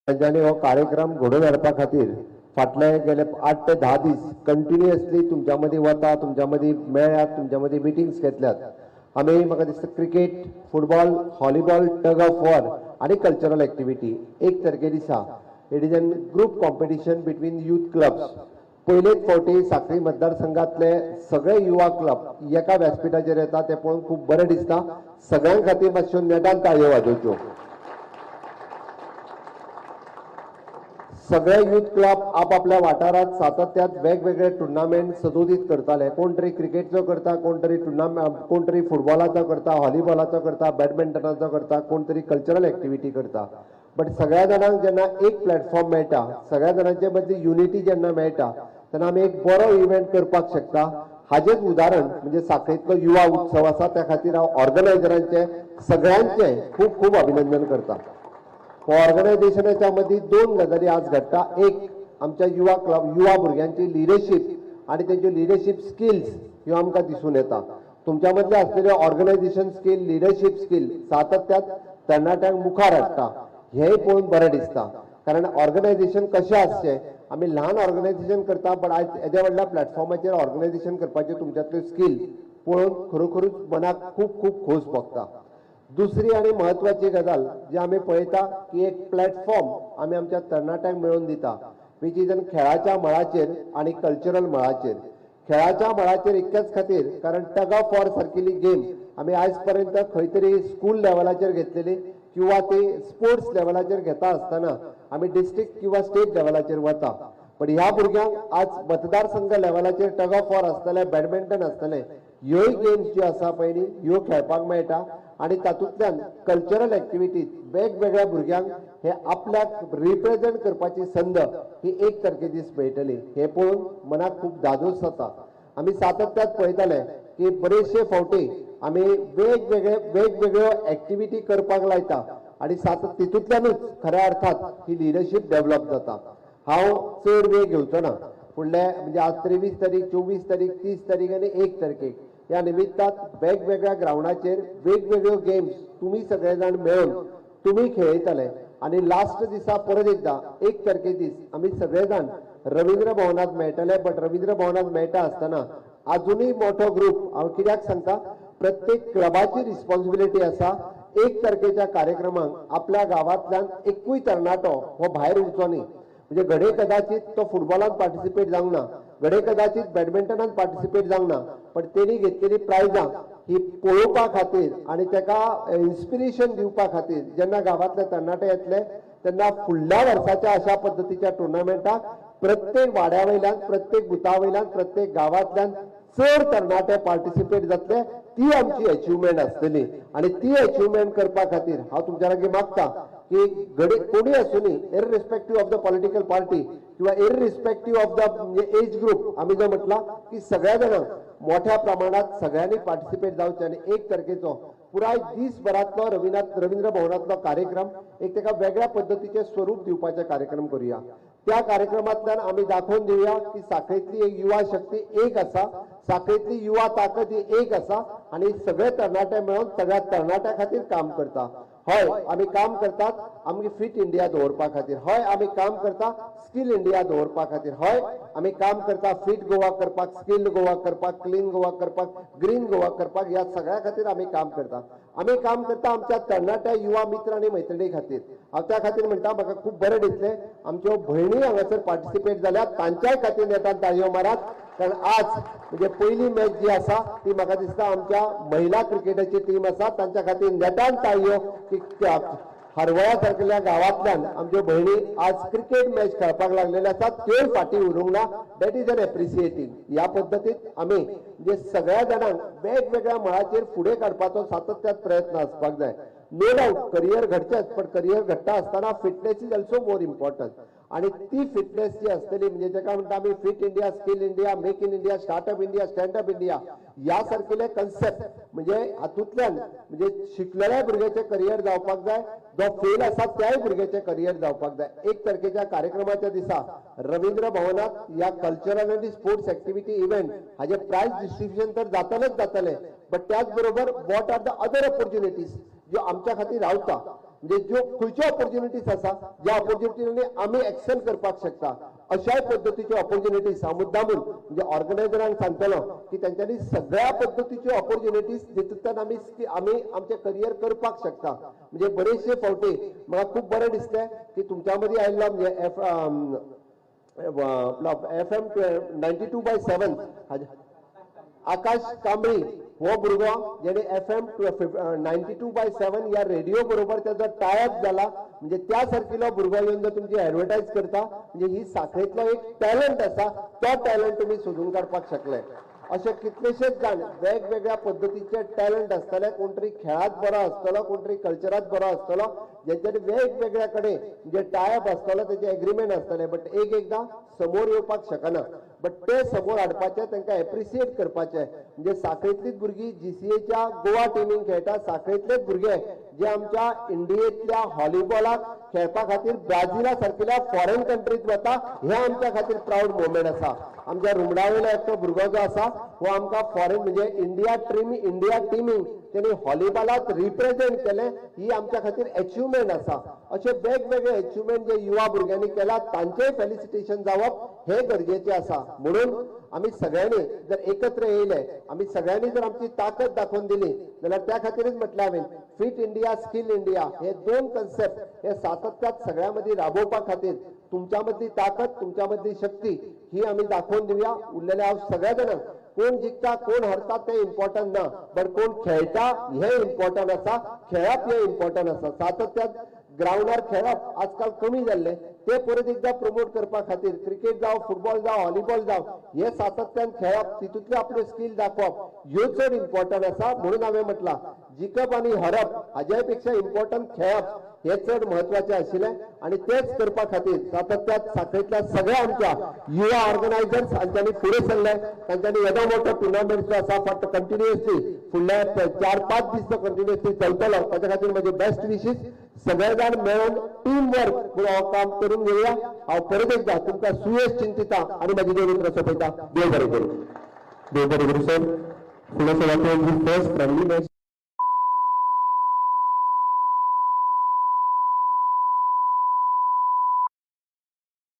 त्यांच्यानी हो कार्यक्रम घडोवन हाडपा खातीर फाटले गेले 8 ते 10 दीस कंटिन्युअसली तुमच्या मदीं वता, तुमच्या मदीं मेळ्ळ्यात, तुमच्या मदीं मिटिंग्स घेतल्यात. आमी म्हाका दिसता cricket, football, volleyball, tug of war आनी कल्चरल एक्टिविटी 1 तारखे दिसा it is an group competition between youth clubs. पयलेच फावटी सांखळी मतदारसंघातले सगळे युवा क्लब एका व्यासपीठाचेर येता ते पळोवन खूब बरें दिसता. सगळ्यां खातीर मातश्यो नेटान ताळयो वाजोवच्यो. सगळे यूथ क्लब आपापल्या वाठारात सातत्यात वेगवेगळे टुर्नामेंट सदोदीत करताले. कोण तरी क्रिकेटचो करता, कोण तरी कोण तरी फुटबॉलाचो करता, व्हॉलीबॉलाचो करता, बॅडमिंटनाचो करता, कोण तरी कल्चरल एक्टिविटी करता. बट सगळ्या जाणांक जेन्ना एक प्लॅटफॉर्म मेळटा, सगळ्या जाणांचे मदली युनिटी जेन्ना मेळटा तेन्ना आमी एक बरो इव्हेंट करपाक शकता. हाचेच उदाहरण म्हणजे सांखळीतलो युवा उत्सव आसा. त्या खातीर हांव ऑर्गनायझरांचे सगळ्यांचे खूब खूब अभिनंदन करता. ऑर्गनायझेशनाच्या मदीं 2 गजाली आज घडटा. एक आमच्या युवा भुरग्यांची लिडरशीप आणि त्यांची लिडरशीप स्किल्स ह्यो आमकां दिसून येता. तुमच्या मदले आसलेले ऑर्गनायझेशन स्किल, लिडरशीप स्किल सातत्यात तरणाट्यांक मुखार हाडटा हेंय पळोवन बरें दिसता. कारण ऑर्गनायझेशन कशें आसचें, आमी ल्हान ऑर्गनायझेशन करता बट आयज येद्या व्हडल्या प्लॅटफॉर्माचेर ऑर्गनायझेशन करपाचे तुमच्यातल्यो स्किल पळोवन खरोखरूच मनाक खूब खूब खोस भोगता. दुसरी आणि महत्वाची गजाल जी आमी पळयता की एक प्लॅटफॉर्म आमी आमच्या तरणाट्यांक मेळोवन दिता वीच इज खेळाच्या मळाचेर आणि कल्चरल मळाचेर. खेळाच्या मळाचेर इतकेच खातीर कारण टग ऑफ वॉर सारकिली गेम आमी आयज पर्यंत खंय तरी स्कूल लेवलाचेर घेतलेली किंवा ती स्पोर्ट्स लेवलाचेर घेता आसतना आमी डिस्ट्रिक्ट किंवा स्टेट लेवलाचेर वता. पण ह्या भुरग्यांक आज मतदारसंघ लेवलाचेर टग ऑफ वॉर आसतले, बॅडमिंटन आसतले, ह्योय गेम्स ज्यो आसा पळय ह्यो खेळपाक मेळटा. आणि तातूंतल्यान कल्चरल एक्टिविटीज वेगवेगळ्या भुरग्यांक हे आपल्याक रिप्रेझेंट करपाची संद ही 1 तारखे दीस मेळटली. हे पळोवन मनाक खूब धादोस जाता. आमी सातत्यात पळयताले की बरेचशे फावटी आमी वेगवेगळ्यो एक्टिविटी करपाक लायता आणि तितूंतल्यानूच खऱ्या अर्थात ही लिडरशीप डेव्हलप जाता. हांव चड वेळ घेवचो ना. फुडले म्हणजे आज 23 तारीख, 24 तारीख, 30 तारीख आणि 1 तारखेक या निमित्तात वेगवेगळ्या ग्राउंडाचेर वेगवेगळ्यो गेम्स तुम्ही सगळे जाण मेळून तुम्ही खेळयतले. आणि लास्ट दिसा परत एकदा 1 तारखे दीस आमी सगळे जाण रवींद्र भवनात मेळटले. बट रवींद्र भवनात मेळटा आसतना अजूनही मोठो ग्रुप हांव कित्याक सांगता, प्रत्येक क्लबाची रिस्पॉन्सिबिलिटी आसा 1 तारखेच्या कार्यक्रमाक आपल्या गावांतल्यान एकूय तरणाटो हो भायर उरचो न्ही. म्हणजे घडये कदाचित तो फुटबॉलात पार्टिसिपेट जावंक ना, घडये कदाचित बॅडमिंटनात पार्टिसिपेट जावंक ना, पण तेणी घेतलेली प्रायजां ही पळोवपा खातीर आणि ताका इन्स्पिरेशन दिवपा खातीर जेन्ना गांवांतले तरणाटे येतले तेन्ना फुडल्या वर्साच्या अशा पद्दतीच्या टुर्नामेंटाक प्रत्येक वाड्या वयल्यान, प्रत्येक बुथा वयल्यान, प्रत्येक गांवांतल्यान चड तरणाटे पार्टिसिपेट जातले. ती आमची अचिव्हमेंट आसतली. आणि ती अचिव्हमेंट करपा खातीर हांव तुमच्या लागीं मागता की कोणी आसूनी इररिस्पेक्टिव्ह ऑफ द पॉलिटिकल पार्टी किंवा इररिस्पेक्टिव्ह ऑफ द एज ग्रुप आमी जो म्हटला की सगळ्या जाणांक मोठ्या प्रमाणात सगळ्यांनी पार्टिसिपेट जावचे आणि 1 तारखेचो पुराय दिसभरातलो रवींद्र भवनातलो कार्यक्रम एक ताका वेगळ्या पद्धतीचे स्वरूप दिवपाचे कार्यक्रम करूया. त्या कार्यक्रमांतल्यान आमी दाखोवन दिवया की सांखळीतली एक युवा शक्ती एक आसा, सांखळीतली युवा ताकद ही एक आसा आणि सगळे तरणाटे मेळून सगळ्या तरणाट्या खातीर काम करता. हय आमी काम करतात आमगे फिट इंडिया दवरपा खातीर, हय आमी काम करता स्किल इंडिया दवरपा खातीर, हय आमी काम करता फिट गोवा करपाक, स्किल्ड गोवा करपाक, क्लीन गोवा करपाक, ग्रीन गोवा करपाक. ह्या सगळ्या खातीर आमी काम करता. आमी काम करता आमच्या तरणाट्या युवा मित्र आनी मैत्रिणी खातीर. हांव त्या खातीर म्हणटा म्हाका खूब बरें दिसलें आमच्यो भयणी हांगासर पार्टिसिपेट जाल्यात, तांच्याय खातीर नेटान ताळयो मारात. कारण आज म्हणजे पहिली मॅच जी आसा ती म्हाका दिसता आमच्या महिला क्रिकेटाची टीम आसा तांच्या खातीर नेटान ताळयो की हरवळ्या सारकेल्या गावांतल्यान आमच्यो भयणी आज क्रिकेट मॅच खेळपाक लागलेले आसात, त्योय फाटी उरूंक ना. That is an appreciating. ह्या पद्दतीन आमी म्हणजे सगळ्या जाणांक वेगवेगळ्या मळाचेर फुडें काडपाचो सातत्यात प्रयत्न आसपाक जाय. नो डाऊट करियर घडचेच, पण करियर घडटा आसतना fitness is also more important. आणि ती फिटनेस जी असतली म्हणजे जेका म्हणटा आमी fit India, skill India, make in India, startup India, standup India या सारकेले कन्सेप्ट म्हणजे हातूंतल्यान म्हणजे शिकलेल्या भुरग्याचे करियर जावपाक जाय, जो फेल आसा त्याय भुरग्याचे करियर जावपाक जाय. 1 तारखेच्या कार्यक्रमाच्या दिसा रवींद्र भवनात या कल्चरल आनी स्पोर्ट्स एक्टिविटी इव्हेंट हाजे प्राइज डिस्ट्रिब्युशन तर जातलेच जातले, बट त्याच बरोबर what are the other opportunities ज्यो आमच्या खातीर रावता म्हणजे ज्यो खंयच्यो ऑपॉर्च्युनिटीज आसा ज्या ऑपॉर्च्युनिटीनी आमी एक्सेल करपाक शकता अशाय पद्धतीच्यो ऑपॉर्च्युनिटीज हांव मुद्दामून म्हणजे ऑर्गनायझरांक सांगतलो की त्यांच्यानी सगळ्या पद्धतीच्यो ऑपॉर्च्युनिटीज जितूंतल्यान आमी आमचे करियर करपाक शकता म्हणजे बरेचशे फावटी म्हाका खूब बरें दिसलें की तुमच्या मदीं आयिल्लो म्हणजे FM 92/7 आकाश कांबळी हो भुरगो जेणे FM 92/7 ह्या रेडिओ बरोबर त्याचा टायअप झाला म्हणजे त्या सारकिलो भुरगो येवन जर तुमची ऍडव्हर्टायज करता म्हणजे ही साखळेतलो एक टॅलंट आसा तो टॅलंट तुम्ही सोदून काडपाक शकले असे कितलेशेच जाण वेगवेगळ्या पद्धतीचे टॅलंट आसतले कोण तरी खेळात बरो आसतलो कोण तरी कल्चरात बरो आसतलो ज्यांच्यानी वेगवेगळ्या कडेन जे टायअप आसतलो त्याचे एग्रीमेंट आसतले बट एकदां समोर येवपाक शकना बट ते समोर हाडपाचे तांकां एप्रिशिएट करपाचे म्हणजे साखळेतलीच भुरगीं GCAच्या गोवा टिमींक खेळटा साखळेतलेच भुरगे जे आमच्या इंडियेंतल्या व्हॉलीबॉलाक खेळपा खातीर ब्राझीला सारकिल्या फॉरेन कंट्रीज वता हे आमच्या खातीर प्राऊड मोमेंट आसा आमच्या रुमडा वयलो एकटो भुरगो जो आसा हो आमकां फॉरेन म्हणजे इंडिया टिमींक त्यांनी व्हॉलीबॉलात रिप्रेझेंट केलें ही आमच्या खातीर अचिव्हमेंट आसा अशे वेगवेगळे अचिव्हमेंट जे युवा भुरग्यांनी केला तांचेय फेलिसिटेशन जावप हे गरजेचे आसा म्हणून आम्ही सगळ्यांनी जर एकत्र येयले आम्ही सगळ्यांनी जर आमची ताकद दाखवून दिली जाल्यार त्या खातीरच म्हटलें हांवें फिट इंडिया स्किल इंडिया हे दोन कन्सेप्ट हे सातत्यात सगळ्या मदीं राबोवपा खातीर तुमच्या मधली ताकद तुमच्या मधली शक्ती ही आम्ही दाखवून दिवया उरलेल्या हांव सगळ्या जाणांक कोण जिखता कोण हरता ते इम्पॉर्टंट ना बट कोण खेळटा हे इम्पॉर्टंट आसा खेळप हे इम्पॉर्टंट आसा सातत्यात ग्राउंडार खेळप आजकाल कमी जाल्ले ते परत एकदा प्रमोट करपा खातीर क्रिकेट जावं फुटबॉल जावं व्हॉलीबॉल जावं हे सातत्यान खेळप तितूंतले आपले स्किल दाखोवप ह्यो चड इम्पॉर्टंट आसा म्हणून हांवें म्हटलां जिखप आनी हरप हाज्या पेक्षा इम्पॉर्टंट खेळप हे चड महत्वाचे आशिल्लें आणि तेच करपा खातीर सातत्यात साखळेतल्या सगळ्या आमच्या युवा ऑर्गनायझर्स हांच्यांनी फुडें सरले तांच्यांनी येदो मोठो टुर्नामेंट जो आसा फक्त कंटिन्युअसली फुडल्या 4-5 दीस तो कंटिन्युअसली चलतलो ताच्या खातीर म्हजे बेस्ट विशीस सगळे जाण मेळून टीम वर्क हो काम करून घेवया हांव परत एकदा तुमकां सुयश चिंतिता आनी म्हाजी देव मित्र सोंपयता देव बरें करूं सर फुडल्या फर्स्ट फ्रेंडली मॅच